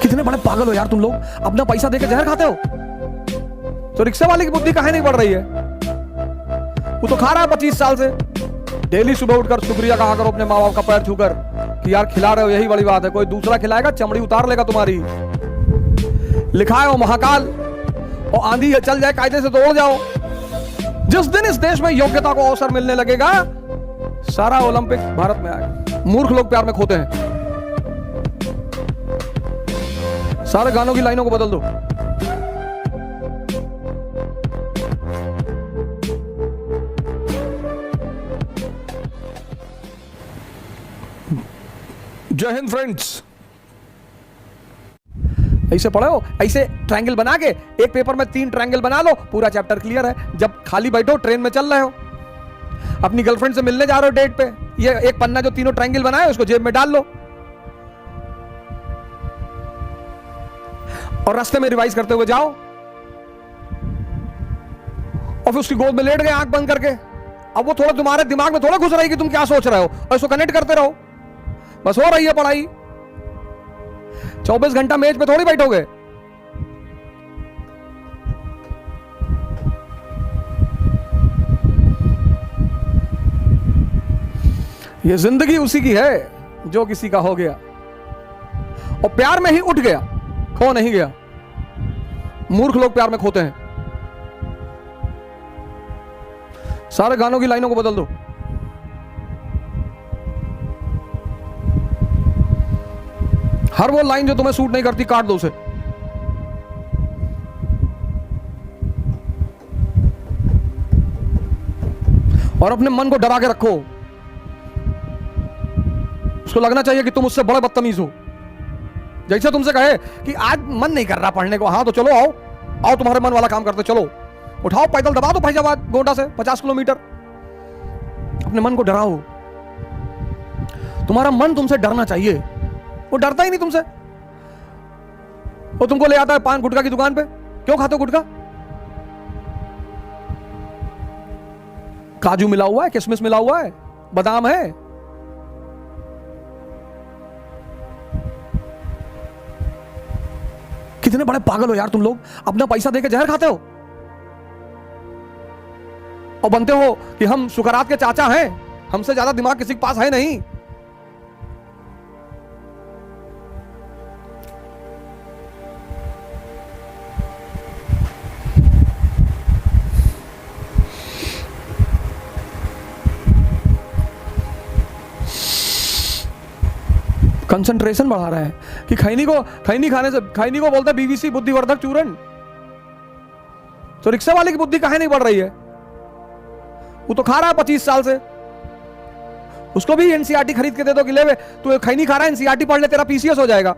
कितने बड़े पागल हो यार तुम लोग, अपना पैसा देके जहर खाते हो। तो रिक्शा वाले की बुद्धि काहे नहीं बढ़ रही है? वो तो खा रहा है 25 साल से। डेली सुबह उठकर शुक्रिया कहा करो अपने माँ बाप का पैर छूकर कि यार खिला रहे हो, यही बड़ी बात है। कोई दूसरा खिलाएगा चमड़ी उतार लेगा तुम्हारी। लिखा है वो महाकाल, और आंधी चल जाए कायदे से तो उड़ जाओ। जिस दिन इस देश में योग्यता को अवसर मिलने लगेगा, सारा ओलंपिक भारत में आएगा। मूर्ख लोग प्यार में खोते हैं। सारे गानों की लाइनों को बदल दो। जय हिंद फ्रेंड्स। ऐसे पढ़े हो, ऐसे ट्रायंगल बना के एक पेपर में 3 ट्रायंगल बना लो, पूरा चैप्टर क्लियर है। जब खाली बैठो, ट्रेन में चल रहे हो, अपनी गर्लफ्रेंड से मिलने जा रहे हो डेट पे, ये एक पन्ना जो 3 ट्रायंगल बनाए उसको जेब में डाल लो और रास्ते में रिवाइज करते हुए जाओ। और फिर उसकी गोद में लेट गए आंख बंद करके। अब वो थोड़ा तुम्हारे दिमाग में थोड़ा घुस रही है कि तुम क्या सोच रहे हो, और इसको कनेक्ट करते रहो। बस हो रही है पढ़ाई। 24 घंटा मेज पे थोड़ी बैठोगे। ये जिंदगी उसी की है जो किसी का हो गया, और प्यार में ही उठ गया, खो नहीं गया। मूर्ख लोग प्यार में खोते हैं। सारे गानों की लाइनों को बदल दो। हर वो लाइन जो तुम्हें सूट नहीं करती काट दो उसे। और अपने मन को डरा के रखो। उसको लगना चाहिए कि तुम उससे बड़े बदतमीज हो। जैसे तुमसे कहे कि आज मन नहीं कर रहा पढ़ने को, हाँ तो चलो आओ आओ, तुम्हारे मन वाला काम करते चलो। उठाओ पैदल दबा दो फैजाबाद गोंडा से 50 किलोमीटर। अपने मन को डराओ। तुम्हारा मन तुमसे डरना चाहिए, वो डरता ही नहीं तुमसे। वो तुमको ले आता है पान गुटखा की दुकान पे। क्यों खाते हो गुटखा? काजू मिला हुआ है, किशमिश मिला हुआ है, बादाम है। कितने बड़े पागल हो यार तुम लोग, अपना पैसा देके जहर खाते हो और बनते हो कि हम सुकरात के चाचा हैं, हमसे ज्यादा दिमाग किसी के पास है नहीं। कंसंट्रेशन बढ़ा रहे हैं कि खैनी खाने से, खैनी को बोलता है बीवीसी बुद्धिवर्धक चूर्ण। तो रिक्शा वाले की बुद्धि काहे नहीं बढ़ रही है? वो तो खा रहा है 25 साल से। उसको भी एनसीईआरटी खरीद के दे दो कि ले वे, तू खैनी खा रहा है, एनसीईआरटी पढ़ ले, तेरा पीसीएस हो जाएगा।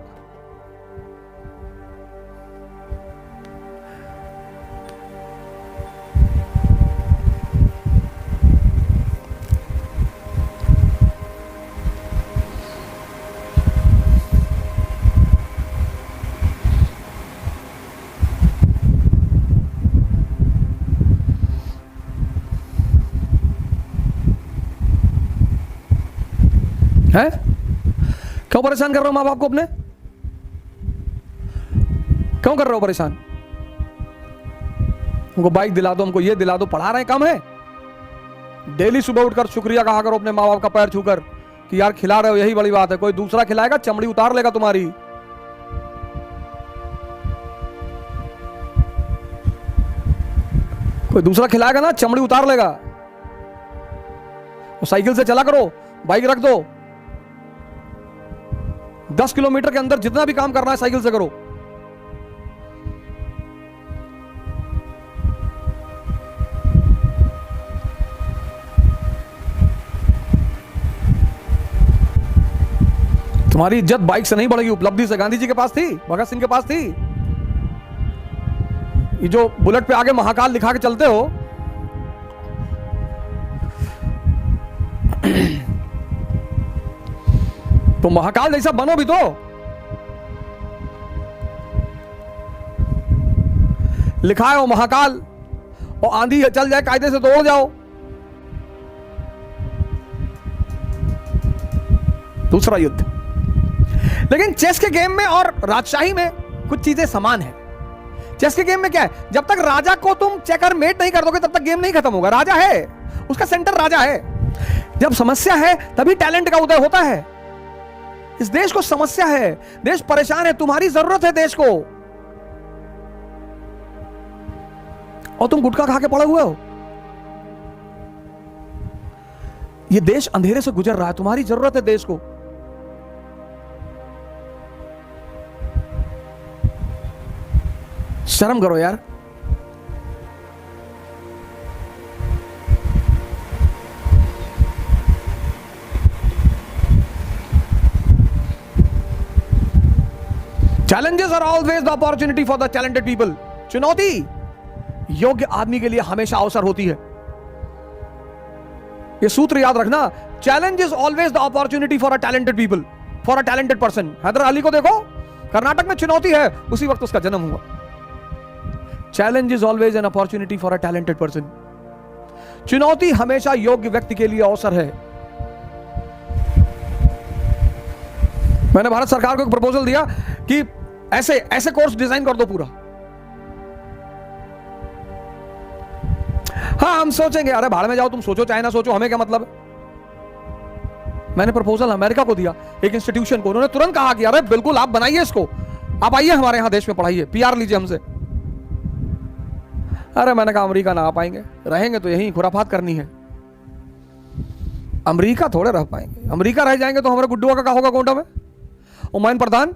है? क्यों परेशान कर रहे हो माँ बाप को अपने? क्यों कर रहे हो परेशान? उनको बाइक दिला दो, हमको ये दिला दो, पढ़ा रहे हैं कम है? डेली सुबह उठकर शुक्रिया कहा करो अपने माँ बाप का पैर छूकर कि यार खिला रहे हो, यही बड़ी बात है। कोई दूसरा खिलाएगा चमड़ी उतार लेगा तुम्हारी। कोई दूसरा खिलाएगा ना चमड़ी उतार लेगा। साइकिल से चला करो, बाइक रख दो। 10 किलोमीटर के अंदर जितना भी काम करना है साइकिल से करो। तुम्हारी इज्जत बाइक से नहीं बढ़ेगी, उपलब्धि से। गांधी जी के पास थी, भगत सिंह के पास थी। ये जो बुलेट पे आगे महाकाल लिखा के चलते हो, तो महाकाल जैसा बनो भी तो। लिखा है वो महाकाल, और आंधी चल जाए कायदे से तो उड़ जाओ। दूसरा युद्ध लेकिन चेस के गेम में और राजशाही में कुछ चीजें समान है। चेस के गेम में क्या है, जब तक राजा को तुम चेकरमेट नहीं कर दोगे तब तक गेम नहीं खत्म होगा। राजा है, उसका सेंटर राजा है। जब समस्या है तभी टैलेंट का उदय होता है। इस देश को समस्या है, देश परेशान है, तुम्हारी जरूरत है देश को, और तुम गुटखा खा के पड़े हुए हो। ये देश अंधेरे से गुजर रहा है, तुम्हारी जरूरत है देश को। शर्म करो यार। Challenges are always the opportunity for the talented people. चुनौती योग्य आदमी के लिए हमेशा अवसर होती है। ये सूत्र याद रखना, challenge is always the opportunity for a talented people, for a talented person. Haidar Ali को देखो, कर्नाटक में चुनौती है, उसी वक्त उसका जन्म हुआ। Challenge is always an opportunity for a talented person. चुनौती हमेशा योग्य व्यक्ति के लिए अवसर है। मैंने भारत सरकार को एक प्रपोजल दिया कि ऐसे ऐसे कोर्स डिजाइन कर दो पूरा। हाँ, हम सोचेंगे, अरे भाड़ में जाओ, तुम सोचो चाहे ना सोचो, हमें क्या मतलब। मैंने प्रपोजल अमेरिका को दिया, एक इंस्टीट्यूशन को, उन्होंने तुरंत कहा कि अरे बिल्कुल आप बनाइए इसको, आप आइए हमारे यहां देश में पढ़ाइए, पीआर लीजिए हमसे। अरे मैंने कहा अमेरिका ना आ पाएंगे, रहेंगे तो यहीं खुराफात करनी है। अमेरिका थोड़े रह पाएंगे, अमेरिका रह जाएंगे तो हमारे गुड्डुआ का क्या होगा गोंडा में। और माइन प्रधान,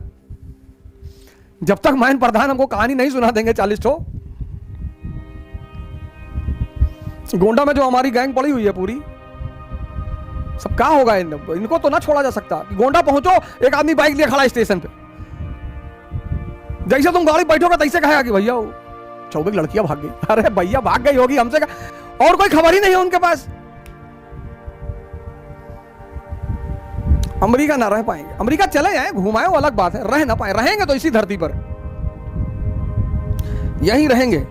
जब तक माइन प्रधान हमको कहानी नहीं सुना देंगे 40 ठो, गोंडा में जो हमारी गैंग पड़ी हुई है पूरी, सब क्या होगा। इनको तो ना छोड़ा जा सकता। गोंडा पहुंचो, एक आदमी बाइक लिए खड़ा स्टेशन पे, जैसे तुम गाड़ी बैठोगे तैसे कहेगा कि भैया 24 लड़कियां भाग गई। अरे भैया भाग गई होगी, हमसे और कोई खबर ही नहीं है उनके पास। अमेरिका ना रह पाएंगे, अमेरिका चले जाए घुमाए वो अलग बात है, रह ना पाए, रहेंगे तो इसी धरती पर यहीं रहेंगे।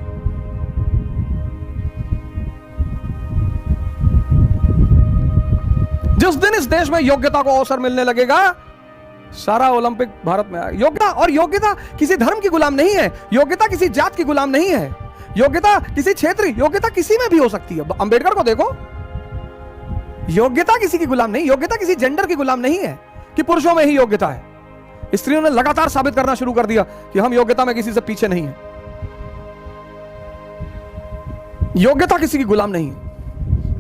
जिस दिन इस देश में योग्यता को अवसर मिलने लगेगा, सारा ओलंपिक भारत में आएगा। योग्यता, और योग्यता किसी धर्म की गुलाम नहीं है, योग्यता किसी जात की गुलाम नहीं है, योग्यता किसी क्षेत्र, योग्यता किसी में भी हो सकती है। अंबेडकर को देखो, योग्यता किसी की गुलाम नहीं, योग्यता किसी जेंडर की गुलाम नहीं है कि पुरुषों में ही योग्यता है। स्त्रियों ने लगातार साबित करना शुरू कर दिया कि हम योग्यता में किसी से पीछे नहीं है। योग्यता किसी की गुलाम नहीं है।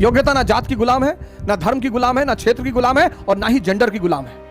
योग्यता ना जात की गुलाम है, ना धर्म की गुलाम है, ना क्षेत्र की गुलाम है, और ना ही जेंडर की गुलाम है।